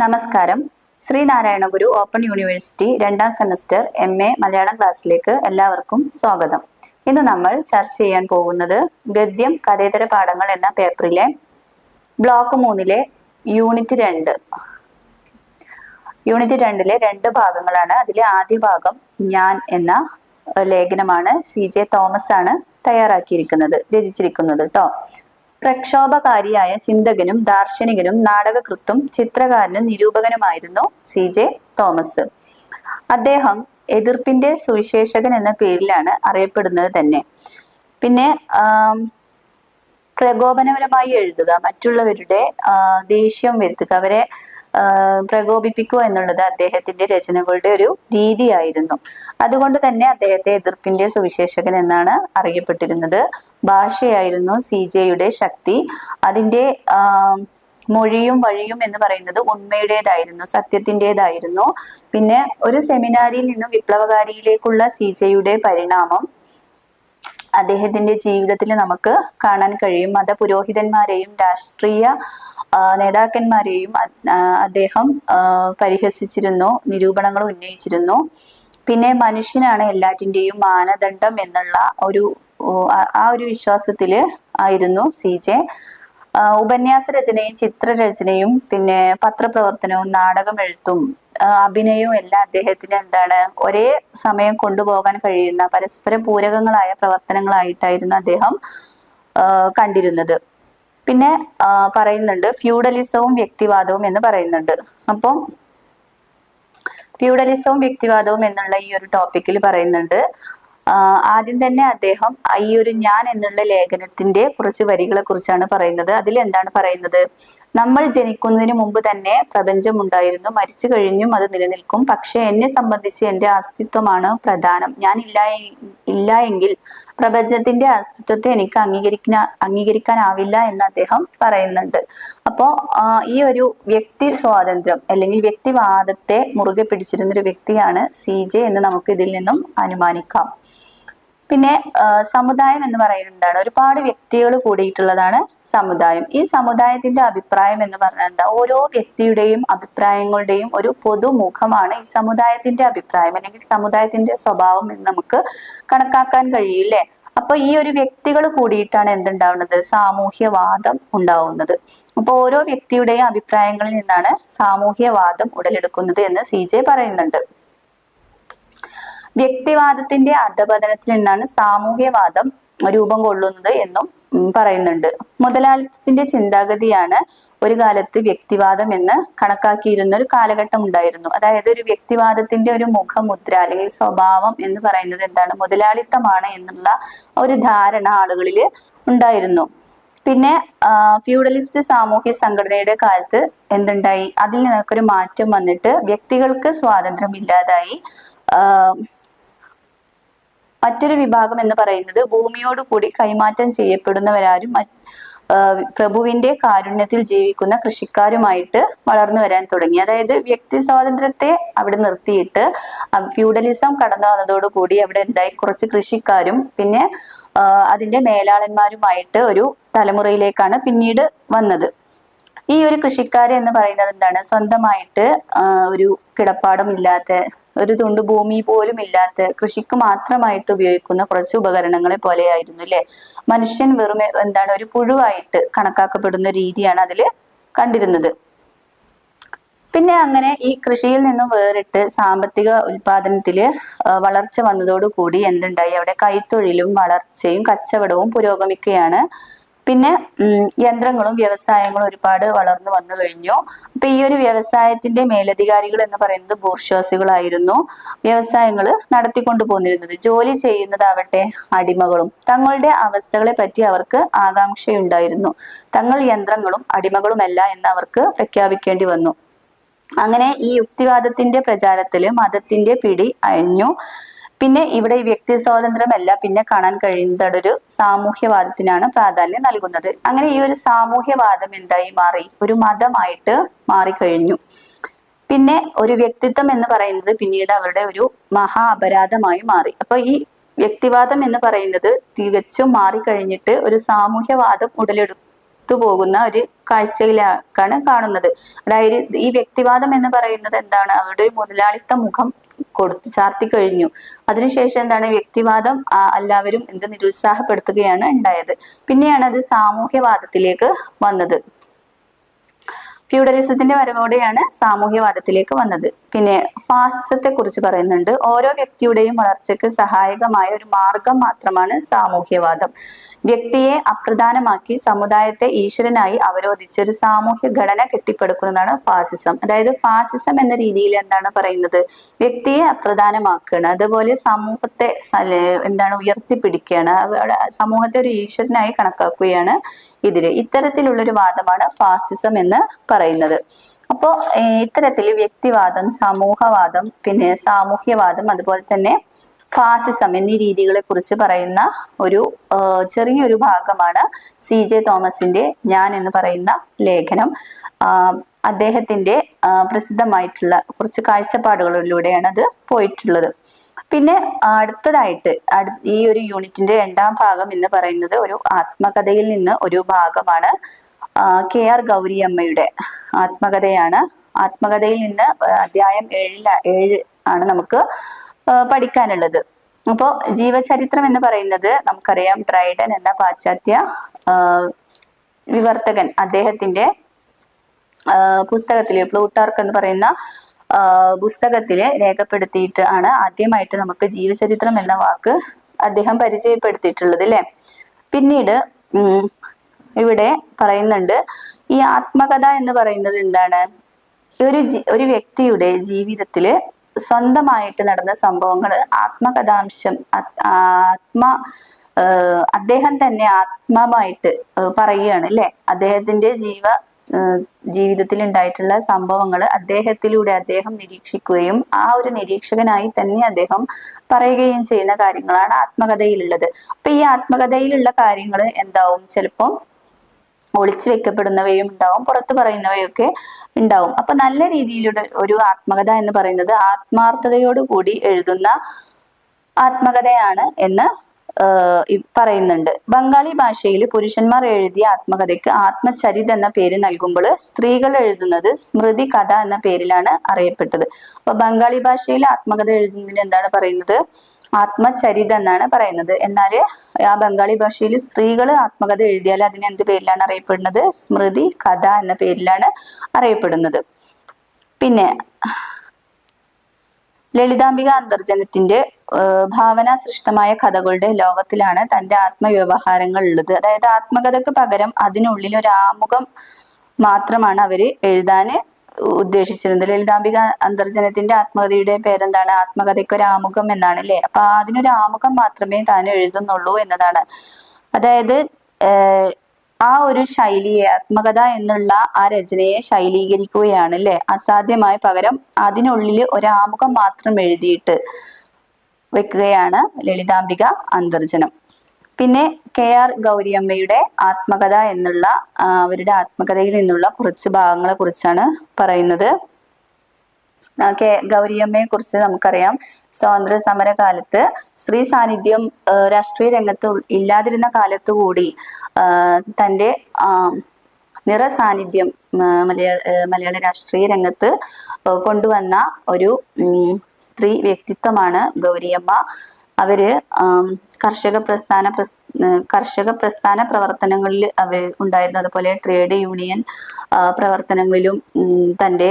നമസ്കാരം. Sreenarayana Guru Open University 2ാം semester MA Malayalam ക്ലാസ്സിലേക്ക് എല്ലാവർക്കും സ്വാഗതം. ഇന്ന് നമ്മൾ ചർച്ച ചെയ്യാൻ പോകുന്നത് ഗദ്യം കഥേതര പാഠങ്ങൾ എന്ന പേപ്പറിലെ ബ്ലോക്ക് 3-ലെ യൂണിറ്റ് 2 രണ്ട് ഭാഗങ്ങളാണ്. അതിലെ ആദ്യ ഭാഗം ഞാൻ എന്ന ലേഖനമാണ് CJ തോമസ് ആണ് രചിച്ചിരിക്കുന്നത് കേട്ടോ. പ്രക്ഷോഭകാരിയായ ചിന്തകനും ദാർശനികനും നാടകകൃത്തും ചിത്രകാരനും നിരൂപകനുമായിരുന്നു CJ തോമസ്. അദ്ദേഹം എതിർപ്പിന്റെ സുവിശേഷകൻ എന്ന പേരിലാണ് അറിയപ്പെടുന്നത് തന്നെ. പിന്നെ പ്രകോപനപരമായി എഴുതുക, മറ്റുള്ളവരുടെ ദേഷ്യം വരുത്തുക, അവരെ പ്രകോപിപ്പിക്കുക എന്നുള്ളത് അദ്ദേഹത്തിന്റെ രചനകളുടെ ഒരു രീതിയായിരുന്നു. അതുകൊണ്ട് തന്നെ അദ്ദേഹത്തെ എതിർപ്പിന്റെ സുവിശേഷകൻ എന്നാണ് അറിയപ്പെട്ടിരുന്നത്. ഭാഷയായിരുന്നു CJയുടെ ശക്തി. അതിന്റെ മൊഴിയും വഴിയും എന്ന് പറയുന്നത് ഉണ്മയുടേതായിരുന്നു, സത്യത്തിൻ്റെതായിരുന്നു. പിന്നെ ഒരു സെമിനാരിയിൽ നിന്നും വിപ്ലവകാരിയിലേക്കുള്ള CJയുടെ പരിണാമം അദ്ദേഹത്തിന്റെ ജീവിതത്തിൽ നമുക്ക് കാണാൻ കഴിയും. മതപുരോഹിതന്മാരെയും രാഷ്ട്രീയ നേതാക്കന്മാരെയും അദ്ദേഹം പരിഹസിച്ചിരുന്നു, നിരൂപണങ്ങൾ ഉന്നയിച്ചിരുന്നു. പിന്നെ മനുഷ്യനാണ് എല്ലാറ്റിൻ്റെയും മാനദണ്ഡം എന്നുള്ള ഒരു വിശ്വാസത്തില് ആയിരുന്നു CJ. ഉപന്യാസ രചനയും ചിത്രരചനയും പിന്നെ പത്രപ്രവർത്തനവും നാടകം എഴുത്തും അഭിനയവും എല്ലാം അദ്ദേഹത്തിന് ഒരേ സമയം കൊണ്ടുപോകാൻ കഴിയുന്ന പരസ്പര പൂരകങ്ങളായ പ്രവർത്തനങ്ങളായിട്ടായിരുന്നു അദ്ദേഹം കണ്ടിരുന്നത്. പിന്നെ പറയുന്നുണ്ട് ഫ്യൂഡലിസവും വ്യക്തിവാദവും എന്ന് പറയുന്നുണ്ട്. അപ്പം ഫ്യൂഡലിസവും വ്യക്തിവാദവും എന്നുള്ള ഈ ഒരു ടോപ്പിക്കിൽ പറയുന്നുണ്ട്. ആദ്യം തന്നെ അദ്ദേഹം ഈ ഒരു ഞാൻ എന്നുള്ള ലേഖനത്തിന്റെ കുറച്ച് വരികളെ കുറിച്ചാണ് പറയുന്നത്. അതിൽ എന്താണ് പറയുന്നത്? നമ്മൾ ജനിക്കുന്നതിന് മുമ്പ് തന്നെ പ്രപഞ്ചം ഉണ്ടായിരുന്നു, മരിച്ചു കഴിഞ്ഞും അത് നിലനിൽക്കും. പക്ഷെ എന്നെ സംബന്ധിച്ച് എൻ്റെ അസ്തിത്വമാണ് പ്രധാനം. ഞാൻ ഇല്ല എങ്കിൽ പ്രപഞ്ചത്തിന്റെ അസ്തിത്വത്തെ എനിക്ക് അംഗീകരിക്കാനാവില്ല എന്ന് അദ്ദേഹം പറയുന്നുണ്ട്. അപ്പോ ഈ ഒരു വ്യക്തി സ്വാതന്ത്ര്യം അല്ലെങ്കിൽ വ്യക്തിവാദത്തെ മുറുകെ പിടിച്ചിരുന്ന ഒരു വ്യക്തിയാണ് CJ എന്ന് നമുക്ക് ഇതിൽ നിന്നും അനുമാനിക്കാം. പിന്നെ സമുദായം എന്ന് പറയുന്നത് ഒരുപാട് വ്യക്തികൾ കൂടിയിട്ടുള്ളതാണ് സമുദായം. ഈ സമുദായത്തിന്റെ അഭിപ്രായം എന്ന് പറഞ്ഞാൽ എന്താ? ഓരോ വ്യക്തിയുടെയും അഭിപ്രായങ്ങളുടെയും ഒരു പൊതുമുഖമാണ് ഈ സമുദായത്തിന്റെ അഭിപ്രായം അല്ലെങ്കിൽ സമുദായത്തിന്റെ സ്വഭാവം എന്ന് നമുക്ക് കണക്കാക്കാൻ കഴിയില്ലേ? അപ്പൊ ഈ ഒരു വ്യക്തികൾ കൂടിയിട്ടാണ് എന്തുണ്ടാവുന്നത്? സാമൂഹ്യവാദം ഉണ്ടാവുന്നത്. അപ്പൊ ഓരോ വ്യക്തിയുടെയും അഭിപ്രായങ്ങളിൽ നിന്നാണ് സാമൂഹ്യവാദം ഉടലെടുക്കുന്നത് എന്ന് CJ പറയുന്നുണ്ട്. വ്യക്തിവാദത്തിന്റെ അധപതനത്തിൽ നിന്നാണ് സാമൂഹ്യവാദം രൂപം കൊള്ളുന്നത് എന്നും പറയുന്നുണ്ട്. മുതലാളിത്തത്തിന്റെ ചിന്താഗതിയാണ് ഒരു കാലത്ത് വ്യക്തിവാദം എന്ന് കണക്കാക്കിയിരുന്ന ഒരു കാലഘട്ടം ഉണ്ടായിരുന്നു. അതായത് ഒരു വ്യക്തിവാദത്തിന്റെ ഒരു മുഖമുദ്ര അല്ലെങ്കിൽ സ്വഭാവം എന്ന് പറയുന്നത് എന്താണ്? മുതലാളിത്തമാണ് എന്നുള്ള ഒരു ധാരണ ആളുകളിൽ ഉണ്ടായിരുന്നു. പിന്നെ ഫ്യൂഡലിസ്റ്റ് സാമൂഹ്യ സംഘടനയുടെ കാലത്ത് എന്തുണ്ടായി? അതിൽ നിന്നൊരു മാറ്റം വന്നിട്ട് വ്യക്തികൾക്ക് സ്വാതന്ത്ര്യം ഇല്ലാതായി. മറ്റൊരു വിഭാഗം എന്ന് പറയുന്നത് ഭൂമിയോട് കൂടി കൈമാറ്റം ചെയ്യപ്പെടുന്നവരാരും പ്രഭുവിന്റെ കാരുണ്യത്തിൽ ജീവിക്കുന്ന കൃഷിക്കാരുമായിട്ട് വളർന്നു വരാൻ തുടങ്ങി. അതായത് വ്യക്തി സ്വാതന്ത്ര്യത്തെ അവിടെ നിർത്തിയിട്ട് ഫ്യൂഡലിസം കടന്നു വന്നതോടുകൂടി അവിടെ എന്തായി? കുറച്ച് കൃഷിക്കാരും പിന്നെ അതിന്റെ മേലാളന്മാരുമായിട്ട് ഒരു തലമുറയിലേക്കാണ് പിന്നീട് വന്നത്. ഈ ഒരു കൃഷിക്കാര് എന്ന് പറയുന്നത് എന്താണ്? സ്വന്തമായിട്ട് ഒരു കിടപ്പാടം ഇല്ലാത്ത, ഒരു തുണ്ട് ഭൂമി പോലും ഇല്ലാത്ത, കൃഷിക്ക് മാത്രമായിട്ട് ഉപയോഗിക്കുന്ന കുറച്ച് ഉപകരണങ്ങളെ പോലെയായിരുന്നു അല്ലെ? മനുഷ്യൻ വെറും ഒരു പുഴുവായിട്ട് കണക്കാക്കപ്പെടുന്ന രീതിയാണ് അതിൽ കണ്ടിരുന്നത്. പിന്നെ അങ്ങനെ ഈ കൃഷിയിൽ നിന്നും വേറിട്ട് സാമ്പത്തിക ഉൽപാദനത്തില് വളർച്ച വന്നതോടുകൂടി എന്തുണ്ടായി? അവിടെ കൈത്തൊഴിലും വളർച്ചയും കച്ചവടവും പുരോഗമിക്കുകയാണ്. പിന്നെ യന്ത്രങ്ങളും വ്യവസായങ്ങളും ഒരുപാട് വളർന്നു വന്നു കഴിഞ്ഞു. അപ്പൊ ഈ ഒരു വ്യവസായത്തിന്റെ മേലധികാരികൾ എന്ന് പറയുന്നത് ബൂർഷ്വാസികളായിരുന്നു വ്യവസായങ്ങൾ നടത്തിക്കൊണ്ടു പോന്നിരുന്നത്. ജോലി ചെയ്യുന്നതാവട്ടെ അടിമകളും. തങ്ങളുടെ അവസ്ഥകളെ പറ്റി അവർക്ക് ആകാംക്ഷയുണ്ടായിരുന്നു. തങ്ങൾ യന്ത്രങ്ങളും അടിമകളുമല്ല എന്ന് അവർക്ക് പ്രഖ്യാപിക്കേണ്ടി വന്നു. അങ്ങനെ ഈ യുക്തിവാദത്തിന്റെ പ്രചാരത്തില് മതത്തിന്റെ പിടി അയഞ്ഞു. പിന്നെ ഇവിടെ വ്യക്തി സ്വാതന്ത്ര്യമല്ല പിന്നെ കാണാൻ കഴിയുന്നത് ഒരു സാമൂഹ്യവാദത്തിനാണ് പ്രാധാന്യം നൽകുന്നത്. അങ്ങനെ ഈ ഒരു സാമൂഹ്യവാദം എന്തായി മാറി? ഒരു മതമായിട്ട് മാറിക്കഴിഞ്ഞു. പിന്നെ ഒരു വ്യക്തിത്വം എന്ന് പറയുന്നത് പിന്നീട് അവരുടെ ഒരു മഹാ അപരാധമായി മാറി. അപ്പൊ ഈ വ്യക്തിവാദം എന്ന് പറയുന്നത് തികച്ചും മാറിക്കഴിഞ്ഞിട്ട് ഒരു സാമൂഹ്യവാദം ഒത്തുപോകുന്ന ഒരു കാഴ്ചയിലാണ് കാണുന്നത്. അതായത് ഈ വ്യക്തിവാദം എന്ന് പറയുന്നത് എന്താണ്, അവരുടെ ഒരു മുതലാളിത്ത മുഖം ചാർത്തി കഴിഞ്ഞു. അതിനുശേഷം എന്താണ്, വ്യക്തിവാദം എല്ലാവരും നിരുത്സാഹപ്പെടുത്തുകയാണ് ഉണ്ടായത്. പിന്നെയാണ് അത് സാമൂഹ്യവാദത്തിലേക്ക് വന്നത്. ഫ്യൂഡലിസത്തിന്റെ വരവോടെയാണ് സാമൂഹ്യവാദത്തിലേക്ക് വന്നത്. പിന്നെ ഫാസിസത്തെ കുറിച്ച് പറയുന്നുണ്ട്. ഓരോ വ്യക്തിയുടെയും വളർച്ചയ്ക്ക് സഹായകമായ ഒരു മാർഗം മാത്രമാണ് സാമൂഹ്യവാദം. വ്യക്തിയെ അപ്രധാനമാക്കി സമുദായത്തെ ഈശ്വരനായി അവരോധിച്ച് ഒരു സാമൂഹ്യ ഘടന കെട്ടിപ്പടുക്കുന്നതാണ് ഫാസിസം. അതായത് ഫാസിസം എന്ന രീതിയിൽ എന്താണ് പറയുന്നത്, വ്യക്തിയെ അപ്രധാനമാക്കുകയാണ്, അതുപോലെ സമൂഹത്തെ ഉയർത്തിപ്പിടിക്കുകയാണ്, സമൂഹത്തെ ഒരു ഈശ്വരനായി കണക്കാക്കുകയാണ് ഇത്തരത്തിലുള്ളൊരു വാദമാണ് ഫാസിസം എന്ന് പറയുന്നത്. അപ്പോ ഇത്തരത്തിൽ വ്യക്തിവാദം, സമൂഹവാദം, പിന്നെ സാമൂഹ്യവാദം, അതുപോലെ തന്നെ ഫാസിസം എന്നീ രീതികളെ കുറിച്ച് പറയുന്ന ഒരു ചെറിയൊരു ഭാഗമാണ് CJ തോമസിന്റെ ഞാൻ എന്ന് പറയുന്ന ലേഖനം. അദ്ദേഹത്തിന്റെ പ്രസിദ്ധമായിട്ടുള്ള കുറച്ച് കാഴ്ചപ്പാടുകളിലൂടെയാണ് അത് പോയിട്ടുള്ളത്. പിന്നെ അടുത്തതായിട്ട് ഈ ഒരു യൂണിറ്റിന്റെ 2ാം ഭാഗം എന്ന് പറയുന്നത് ഒരു ആത്മകഥയിൽ നിന്ന് ഒരു ഭാഗമാണ്. KR ഗൗരിയമ്മയുടെ ആത്മകഥയാണ്. ആത്മകഥയിൽ നിന്ന് അധ്യായം 7 ആണ് നമുക്ക് പഠിക്കാനുള്ളത്. അപ്പോൾ ജീവചരിത്രം എന്ന് പറയുന്നത് നമുക്കറിയാം, ഡ്രൈഡൻ എന്ന പാശ്ചാത്യ വിവർത്തകൻ അദ്ദേഹത്തിന്റെ പുസ്തകത്തില്, പ്ലൂട്ടാർക്ക് എന്ന് പറയുന്ന പുസ്തകത്തില് രേഖപ്പെടുത്തിയിട്ട് ആണ് ആദ്യമായിട്ട് നമുക്ക് ജീവചരിത്രം എന്ന വാക്ക് അദ്ദേഹം പരിചയപ്പെടുത്തിയിട്ടുള്ളത് അല്ലെ. പിന്നീട് ഇവിടെ പറയുന്നുണ്ട്, ഈ ആത്മകഥ എന്ന് പറയുന്നത് എന്താണ്, ഒരു വ്യക്തിയുടെ ജീവിതത്തില് സ്വന്തമായിട്ട് നടന്ന സംഭവങ്ങൾ ആത്മകഥാംശം അദ്ദേഹം തന്നെ ആത്മമായിട്ട് പറയുകയാണ് അല്ലെ. അദ്ദേഹത്തിന്റെ ജീവിതത്തിൽ ഉണ്ടായിട്ടുള്ള സംഭവങ്ങൾ അദ്ദേഹത്തിലൂടെ അദ്ദേഹം നിരീക്ഷിക്കുകയും ആ ഒരു നിരീക്ഷകനായി തന്നെ അദ്ദേഹം പറയുകയും ചെയ്യുന്ന കാര്യങ്ങളാണ് ആത്മകഥയിലുള്ളത്. അപ്പൊ ഈ ആത്മകഥയിലുള്ള കാര്യങ്ങൾ എന്താവും, ചിലപ്പം ഒളിച്ചു വെക്കപ്പെടുന്നവയും ഉണ്ടാവും, പുറത്തു പറയുന്നവയൊക്കെ ഉണ്ടാവും. അപ്പൊ നല്ല രീതിയിലുള്ള ഒരു ആത്മകഥ എന്ന് പറയുന്നത് ആത്മാർത്ഥതയോടുകൂടി എഴുതുന്ന ആത്മകഥയാണ് എന്ന് പറയുന്നുണ്ട്. ബംഗാളി ഭാഷയിൽ പുരുഷന്മാർ എഴുതിയ ആത്മകഥയ്ക്ക് ആത്മചരിത് എന്ന പേര് നൽകുമ്പോൾ സ്ത്രീകൾ എഴുതുന്നത് സ്മൃതി കഥ എന്ന പേരിലാണ് അറിയപ്പെട്ടത്. അപ്പൊ ബംഗാളി ഭാഷയിൽ ആത്മകഥ എഴുതുന്നതിന് എന്താണ് പറയുന്നത്, ആത്മചരിത് എന്നാണ് പറയുന്നത്. എന്നാല് ആ ബംഗാളി ഭാഷയിൽ സ്ത്രീകൾ ആത്മകഥ എഴുതിയാൽ അതിന് എന്ത് പേരിലാണ് അറിയപ്പെടുന്നത്, സ്മൃതി കഥ എന്ന പേരിലാണ് അറിയപ്പെടുന്നത്. പിന്നെ ലളിതാംബിക അന്തർജനത്തിന്റെ ഭാവന സൃഷ്ടമായ കഥകളുടെ ലോകത്തിലാണ് തന്റെ ആത്മവ്യവഹാരങ്ങൾ ഉള്ളത്. അതായത് ആത്മകഥക്ക് പകരം അതിനുള്ളിൽ ഒരു ആമുഖം മാത്രമാണ് അവര് എഴുതാന് ഉദ്ദേശിച്ചിരുന്നത്. ലളിതാംബിക അന്തർജനത്തിന്റെ ആത്മകഥയുടെ പേരെന്താണ്, ആത്മകഥയ്ക്ക് ഒരു ആമുഖം എന്നാണ് അല്ലെ. അപ്പൊ അതിനൊരു ആമുഖം മാത്രമേ താൻ എഴുതുന്നുള്ളൂ എന്നതാണ്. അതായത് ആ ഒരു ശൈലിയെ, ആത്മകഥ എന്നുള്ള ആ രചനയെ ശൈലീകരിക്കുകയാണ് അല്ലെ, അസാധ്യമായ. പകരം അതിനുള്ളിൽ ഒരാമുഖം മാത്രം എഴുതിയിട്ട് വെക്കുകയാണ് ലളിതാംബിക അന്തർജനം. പിന്നെ KR ഗൗരിയമ്മയുടെ ആത്മകഥ എന്നുള്ള അവരുടെ ആത്മകഥയിൽ നിന്നുള്ള കുറച്ച് ഭാഗങ്ങളെ കുറിച്ചാണ് പറയുന്നത്. ഗൗരിയമ്മയെ കുറിച്ച് നമുക്കറിയാം, സ്വാതന്ത്ര്യ സമര കാലത്ത് സ്ത്രീ സാന്നിധ്യം രാഷ്ട്രീയ രംഗത്ത് ഇല്ലാതിരുന്ന കാലത്തുകൂടി തൻ്റെ നിറസാന്നിധ്യം മലയാള രാഷ്ട്രീയ രംഗത്ത് കൊണ്ടുവന്ന ഒരു സ്ത്രീ വ്യക്തിത്വമാണ് ഗൗരിയമ്മ. അവര് കർഷക പ്രസ്ഥാന പ്രവർത്തനങ്ങളിൽ അവർ ഉണ്ടായിരുന്നു. അതുപോലെ ട്രേഡ് യൂണിയൻ പ്രവർത്തനങ്ങളിലും തൻ്റെ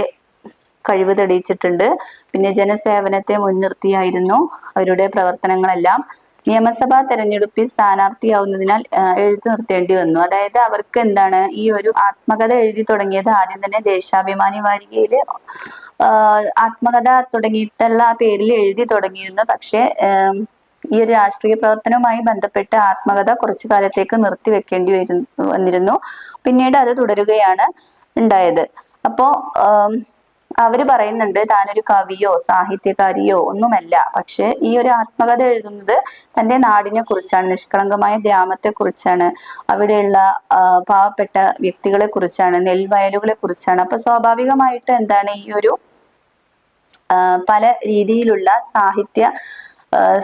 കഴിവ് തെളിയിച്ചിട്ടുണ്ട്. പിന്നെ ജനസേവനത്തെ മുൻനിർത്തിയായിരുന്നു അവരുടെ പ്രവർത്തനങ്ങളെല്ലാം. നിയമസഭാ തെരഞ്ഞെടുപ്പിൽ സ്ഥാനാർത്ഥിയാവുന്നതിനാൽ എഴുത്തു നിർത്തേണ്ടി വന്നു. അതായത് അവർക്ക് എന്താണ്, ഈ ഒരു ആത്മകഥ എഴുതി തുടങ്ങിയത് ആദ്യം തന്നെ ദേശാഭിമാനി വാരികയില് ആത്മകഥ തുടങ്ങിയിട്ടുള്ള ആ പേരിൽ എഴുതി തുടങ്ങിയിരുന്നു. പക്ഷെ ഈ ഒരു രാഷ്ട്രീയ പ്രവർത്തനവുമായി ബന്ധപ്പെട്ട് ആത്മകഥ കുറച്ചു കാലത്തേക്ക് നിർത്തിവെക്കേണ്ടി വന്നിരുന്നു. പിന്നീട് അത് തുടരുകയാണ് ഉണ്ടായത്. അപ്പോ അവര് പറയുന്നുണ്ട്, താനൊരു കവിയോ സാഹിത്യകാരിയോ ഒന്നുമല്ല, പക്ഷെ ഈ ഒരു ആത്മകഥ എഴുതുന്നത് തൻ്റെ നാടിനെ കുറിച്ചാണ്, നിഷ്കളങ്കമായ ഗ്രാമത്തെ കുറിച്ചാണ്, അവിടെയുള്ള പാവപ്പെട്ട വ്യക്തികളെ കുറിച്ചാണ്, നെൽവയലുകളെ കുറിച്ചാണ്. അപ്പൊ സ്വാഭാവികമായിട്ട് എന്താണ്, ഈ ഒരു പല രീതിയിലുള്ള സാഹിത്യ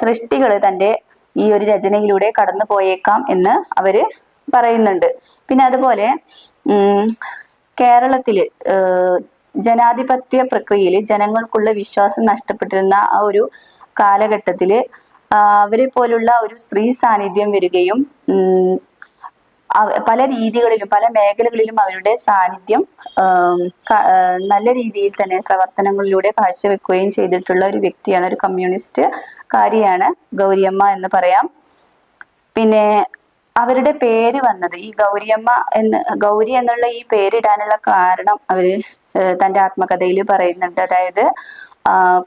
സൃഷ്ടികൾ തൻ്റെ ഈ ഒരു രചനയിലൂടെ കടന്നു പോയേക്കാം എന്ന് അവര് പറയുന്നുണ്ട്. പിന്നെ അതുപോലെ കേരളത്തില് ജനാധിപത്യ പ്രക്രിയയിൽ ജനങ്ങൾക്കുള്ള വിശ്വാസം നഷ്ടപ്പെട്ടിരുന്ന ആ ഒരു കാലഘട്ടത്തില് അവരെ പോലുള്ള ഒരു സ്ത്രീ സാന്നിധ്യം വരികയും പല രീതികളിലും പല മേഖലകളിലും അവരുടെ സാന്നിധ്യം നല്ല രീതിയിൽ തന്നെ പ്രവർത്തനങ്ങളിലൂടെ കാഴ്ചവെക്കുകയും ചെയ്തിട്ടുള്ള ഒരു വ്യക്തിയാണ്, ഒരു കമ്മ്യൂണിസ്റ്റ് കാരിയാണ് ഗൗരിയമ്മ എന്ന് പറയാം. പിന്നെ അവരുടെ പേര് വന്നത് ഈ ഗൗരി എന്നുള്ള ഈ പേരിടാനുള്ള കാരണം അവര് തന്റെ ആത്മകഥയിൽ പറയുന്നുണ്ട്. അതായത്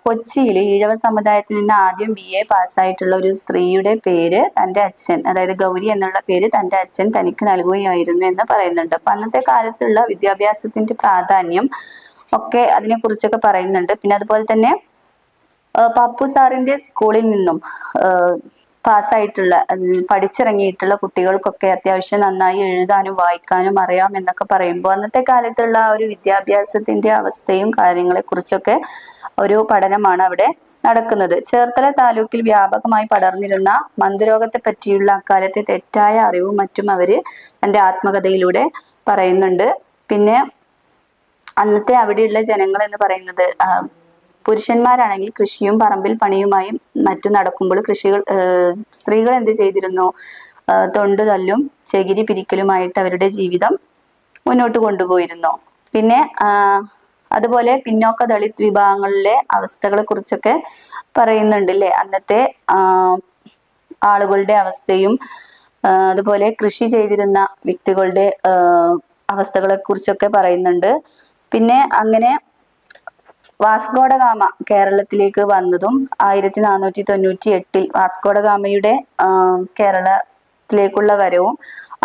കൊച്ചിയിൽ ഈഴവ സമുദായത്തിൽ നിന്ന് ആദ്യം BA പാസ്സായിട്ടുള്ള ഒരു സ്ത്രീയുടെ പേര് തന്റെ അച്ഛൻ, അതായത് ഗൗരി എന്നുള്ള പേര് തന്റെ അച്ഛൻ തനിക്ക് നൽകുകയായിരുന്നു എന്ന് പറയുന്നുണ്ട്. അപ്പൊ അന്നത്തെ കാലത്തുള്ള വിദ്യാഭ്യാസത്തിന്റെ പ്രാധാന്യം ഒക്കെ അതിനെ കുറിച്ചൊക്കെ പറയുന്നുണ്ട്. പിന്നെ അതുപോലെ തന്നെ പപ്പു സാറിന്റെ സ്കൂളിൽ നിന്നും പാസ്സായിട്ടുള്ള പഠിച്ചിറങ്ങിയിട്ടുള്ള കുട്ടികൾക്കൊക്കെ അത്യാവശ്യം നന്നായി എഴുതാനും വായിക്കാനും അറിയാം എന്നൊക്കെ പറയുമ്പോൾ അന്നത്തെ കാലത്തുള്ള ആ ഒരു വിദ്യാഭ്യാസത്തിന്റെ അവസ്ഥയും കാര്യങ്ങളെ കുറിച്ചൊക്കെ ഒരു പഠനമാണ് അവിടെ നടക്കുന്നത്. ചേർത്തല താലൂക്കിൽ വ്യാപകമായി പടർന്നിരുന്ന മന്ദരോഗത്തെ പറ്റിയുള്ള അക്കാലത്തെ തെറ്റായ അറിവും മറ്റും അവര് തന്റെ ആത്മകഥയിലൂടെ പറയുന്നുണ്ട്. പിന്നെ അന്നത്തെ അവിടെയുള്ള ജനങ്ങൾ എന്ന് പറയുന്നത് പുരുഷന്മാരാണെങ്കിൽ കൃഷിയും പറമ്പിൽ പണിയുമായും മറ്റും നടക്കുമ്പോൾ സ്ത്രീകൾ എന്ത് ചെയ്തിരുന്നു? തൊണ്ട് തല്ലും ചകിരി പിരിക്കലുമായിട്ട് അവരുടെ ജീവിതം മുന്നോട്ട് കൊണ്ടുപോയിരുന്നു. പിന്നെ അതുപോലെ പിന്നോക്ക ദളിത് വിഭാഗങ്ങളിലെ അവസ്ഥകളെ കുറിച്ചൊക്കെ പറയുന്നുണ്ട് അല്ലേ, അന്നത്തെ ആളുകളുടെ അവസ്ഥയും അതുപോലെ കൃഷി ചെയ്തിരുന്ന വ്യക്തികളുടെ അവസ്ഥകളെ കുറിച്ചൊക്കെ പറയുന്നുണ്ട്. പിന്നെ അങ്ങനെ വാസ്കോഡഗാമ കേരളത്തിലേക്ക് വന്നതും 1498 വാസ്കോഡഗാമയുടെ കേരളത്തിലേക്കുള്ള വരവും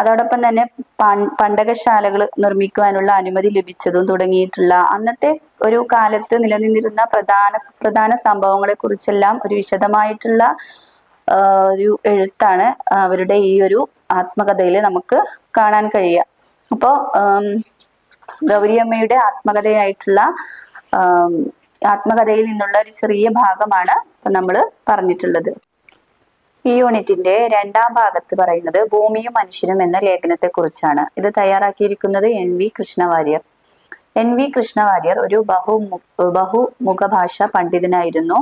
അതോടൊപ്പം തന്നെ പണ്ടകശാലകൾ നിർമ്മിക്കുവാനുള്ള അനുമതി ലഭിച്ചതും തുടങ്ങിയിട്ടുള്ള അന്നത്തെ ഒരു കാലത്ത് നിലനിന്നിരുന്ന പ്രധാന സംഭവങ്ങളെ കുറിച്ചെല്ലാം ഒരു വിശദമായിട്ടുള്ള ഒരു എഴുത്താണ് അവരുടെ ഈ ഒരു ആത്മകഥയിൽ നമുക്ക് കാണാൻ കഴിയുക. അപ്പോൾ ഗൗരിയമ്മയുടെ ആത്മകഥയിൽ നിന്നുള്ള ഒരു ചെറിയ ഭാഗമാണ് നമ്മൾ പറഞ്ഞിട്ടുള്ളത്. ഈ യൂണിറ്റിന്റെ 2ാം ഭാഗത്ത് പറയുന്നത് ഭൂമിയും മനുഷ്യനും എന്ന ലേഖനത്തെ കുറിച്ചാണ്. ഇത് തയ്യാറാക്കിയിരിക്കുന്നത് NV കൃഷ്ണവാര്യർ. NV കൃഷ്ണവാര്യർ ഒരു ബഹുമുഖഭാഷാ പണ്ഡിതനായിരുന്നു.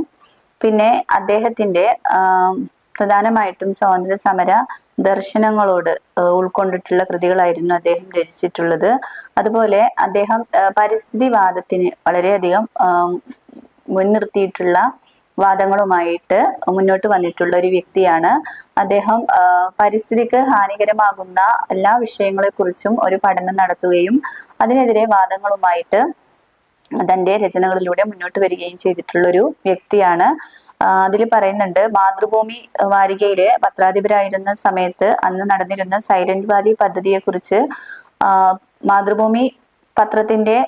പിന്നെ അദ്ദേഹത്തിന്റെ പ്രധാനമായിട്ടും സ്വാതന്ത്ര്യ സമര ദർശനങ്ങളോട് ഉൾക്കൊണ്ടിട്ടുള്ള കൃതികളായിരുന്നു അദ്ദേഹം രചിച്ചിട്ടുള്ളത്. അതുപോലെ അദ്ദേഹം പരിസ്ഥിതിവാദത്തിന് വളരെയധികം മുൻനിർത്തിയിട്ടുള്ള വാദങ്ങളുമായിട്ട് മുന്നോട്ട് വന്നിട്ടുള്ള ഒരു വ്യക്തിയാണ് അദ്ദേഹം. പരിസ്ഥിതിക്ക് ഹാനികരമാകുന്ന എല്ലാ വിഷയങ്ങളെ കുറിച്ചും ഒരു പഠനം നടത്തുകയും അതിനെതിരെ വാദങ്ങളുമായിട്ട് തന്റെ രചനകളിലൂടെ മുന്നോട്ട് വരികയും ചെയ്തിട്ടുള്ള ഒരു വ്യക്തിയാണ്. അതിൽ പറയുന്നുണ്ട്, മാതൃഭൂമി വാരികയിലെ പത്രാധിപരായിരുന്ന സമയത്ത് അന്ന് നടന്നിരുന്ന സൈലന്റ് വാലി പദ്ധതിയെ കുറിച്ച് മാതൃഭൂമി പത്രത്തിന്റെ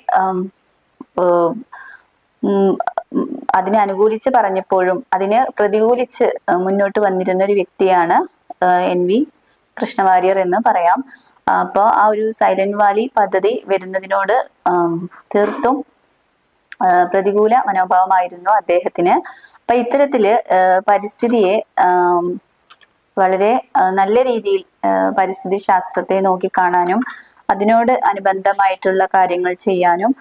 അതിനെ അനുകൂലിച്ച് പറഞ്ഞപ്പോഴും അതിനെ പ്രതികൂലിച്ച് മുന്നോട്ട് വന്നിരുന്ന ഒരു വ്യക്തിയാണ് NV കൃഷ്ണവാര്യർ എന്ന് പറയാം. അപ്പോൾ ആ ഒരു സൈലന്റ് വാലി പദ്ധതി വരുന്നതിനോട് തീർത്തും പ്രതികൂല മനോഭാവമായിരുന്നു അദ്ദേഹത്തിന്. അപ്പൊ ഇത്തരത്തില് പരിസ്ഥിതിയെ വളരെ നല്ല രീതിയിൽ പരിസ്ഥിതി ശാസ്ത്രത്തെ നോക്കിക്കാണാനും അതിനോട് അനുബന്ധമായിട്ടുള്ള കാര്യങ്ങൾ ചെയ്യാനും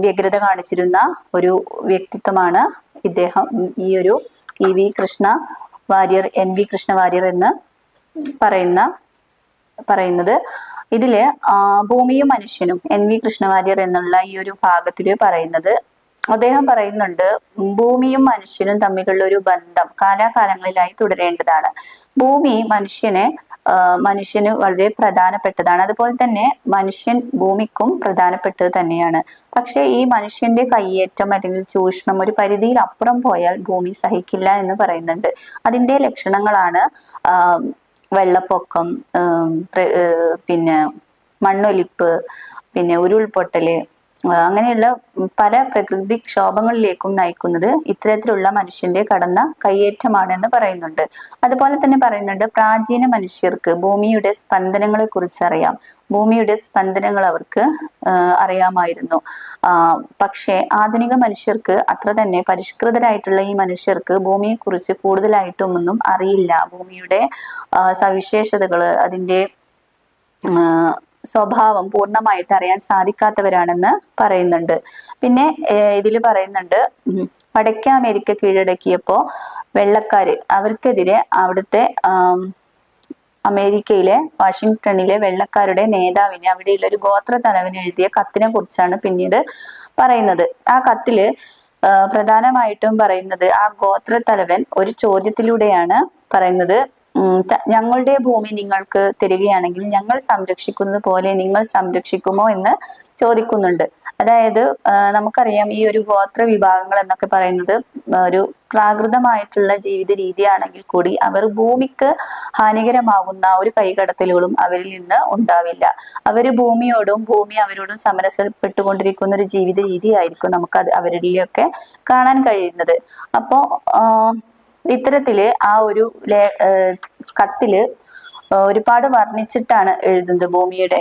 വ്യഗ്രത കാണിച്ചിരുന്ന ഒരു വ്യക്തിത്വമാണ് ഇദ്ദേഹം, ഈ ഒരു NV കൃഷ്ണവാര്യർ എന്ന് പറയുന്നത്. ഇതില് ഭൂമിയും മനുഷ്യനും NV കൃഷ്ണവാര്യർ എന്നുള്ള ഈ ഒരു ഭാഗത്തില് പറയുന്നത്, അദ്ദേഹം പറയുന്നുണ്ട്, ഭൂമിയും മനുഷ്യനും തമ്മിലുള്ള ഒരു ബന്ധം കാലാകാലങ്ങളിലായി തുടരേണ്ടതാണ്. ഭൂമി മനുഷ്യന് വളരെ പ്രധാനപ്പെട്ടതാണ്. അതുപോലെ തന്നെ മനുഷ്യൻ ഭൂമിക്കും പ്രധാനപ്പെട്ടത് തന്നെയാണ്. പക്ഷെ ഈ മനുഷ്യന്റെ കയ്യേറ്റം അല്ലെങ്കിൽ ചൂഷണം ഒരു പരിധിയിൽ അപ്പുറം പോയാൽ ഭൂമി സഹിക്കില്ല എന്ന് പറയുന്നുണ്ട്. അതിന്റെ ലക്ഷണങ്ങളാണ് വെള്ളപ്പൊക്കം, പിന്നെ മണ്ണൊലിപ്പ്, പിന്നെ ഉരുൾപൊട്ടല്, അങ്ങനെയുള്ള പല പ്രകൃതിക്ഷോഭങ്ങളിലേക്കും നയിക്കുന്നത് ഇത്തരത്തിലുള്ള മനുഷ്യന്റെ കടന്ന കയ്യേറ്റമാണെന്ന് പറയുന്നുണ്ട്. അതുപോലെ തന്നെ പറയുന്നുണ്ട്, പ്രാചീന മനുഷ്യർക്ക് ഭൂമിയുടെ സ്പന്ദനങ്ങളെ കുറിച്ച് അറിയാം. ഭൂമിയുടെ സ്പന്ദനങ്ങൾ അവർക്ക് അറിയാമായിരുന്നു. പക്ഷേ ആധുനിക മനുഷ്യർക്ക് അത്ര തന്നെ പരിഷ്കൃതരായിട്ടുള്ള ഈ മനുഷ്യർക്ക് ഭൂമിയെ കുറിച്ച് കൂടുതലായിട്ടൊന്നും അറിയില്ല. ഭൂമിയുടെ സവിശേഷതകള്, അതിന്റെ സ്വഭാവം പൂർണ്ണമായിട്ട് അറിയാൻ സാധിക്കാത്തവരാണെന്ന് പറയുന്നുണ്ട്. പിന്നെ ഇതിൽ പറയുന്നുണ്ട്, വടക്കേ അമേരിക്ക കീഴടക്കിയപ്പോ വെള്ളക്കാര് അവർക്കെതിരെ അവിടുത്തെ അമേരിക്കയിലെ വാഷിങ്ടണിലെ വെള്ളക്കാരുടെ നേതാവിന്, അവിടെയുള്ള ഒരു ഗോത്ര തലവന് എഴുതിയ കത്തിനെ കുറിച്ചാണ് പിന്നീട് പറയുന്നത്. ആ കത്തില് പ്രധാനമായിട്ടും പറയുന്നത്, ആ ഗോത്ര തലവൻ ഒരു ചോദ്യത്തിലൂടെയാണ് പറയുന്നത്, ഞങ്ങളുടെ ഭൂമി നിങ്ങൾക്ക് തരികയാണെങ്കിൽ ഞങ്ങൾ സംരക്ഷിക്കുന്നത് പോലെ നിങ്ങൾ സംരക്ഷിക്കുമോ എന്ന് ചോദിക്കുന്നുണ്ട്. അതായത് നമുക്കറിയാം, ഈ ഒരു ഗോത്ര വിഭാഗങ്ങൾ എന്നൊക്കെ പറയുന്നത് ഒരു പ്രാകൃതമായിട്ടുള്ള ജീവിത രീതിയാണെങ്കിൽ കൂടി അവർ ഭൂമിക്ക് ഹാനികരമാകുന്ന ഒരു കൈകടത്തലുകളും അവരിൽ നിന്ന് ഉണ്ടാവില്ല. അവര് ഭൂമിയോടും ഭൂമി അവരോടും സമരസപ്പെട്ടുകൊണ്ടിരിക്കുന്ന ഒരു ജീവിത രീതിയായിരിക്കും നമുക്ക് അവരിലൊക്കെ കാണാൻ കഴിയുന്നത്. അപ്പോ ഇത്തരത്തില് ആ ഒരു കത്തില് ഒരുപാട് വർണ്ണിച്ചിട്ടാണ് എഴുതുന്നത്. ഭൂമിയുടെ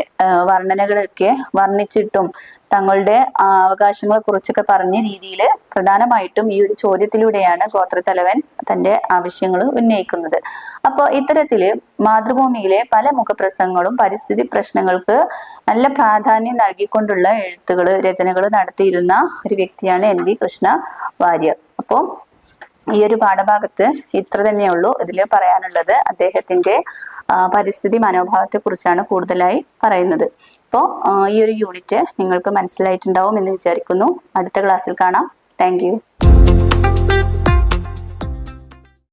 വർണ്ണനകളൊക്കെ വർണ്ണിച്ചിട്ടും തങ്ങളുടെ അവകാശങ്ങളെ കുറിച്ചൊക്കെ പറഞ്ഞ രീതിയിൽ പ്രധാനമായിട്ടും ഈ ഒരു ചോദ്യത്തിലൂടെയാണ് ഗോത്രത്തലവൻ തന്റെ ആവശ്യങ്ങൾ ഉന്നയിക്കുന്നത്. അപ്പോൾ ഇത്തരത്തില് മാതൃഭൂമിയിലെ പല മുഖപ്രസംഗങ്ങളും പരിസ്ഥിതി പ്രശ്നങ്ങൾക്ക് നല്ല പ്രാധാന്യം നൽകിക്കൊണ്ടുള്ള രചനകൾ നടത്തിയിരുന്ന ഒരു വ്യക്തിയാണ് NV കൃഷ്ണ വാര്യർ. അപ്പോൾ ഈ ഒരു പാഠഭാഗത്ത് ഇത്ര തന്നെയുള്ളൂ ഇതിൽ പറയാനുള്ളത്. അദ്ദേഹത്തിന്റെ പരിസ്ഥിതി മനോഭാവത്തെ കുറിച്ചാണ് കൂടുതലായി പറയുന്നത്. അപ്പോൾ ഈ ഒരു യൂണിറ്റ് നിങ്ങൾക്ക് മനസ്സിലായിട്ടുണ്ടാവും എന്ന് വിചാരിക്കുന്നു. അടുത്ത ക്ലാസ്സിൽ കാണാം. Thank you.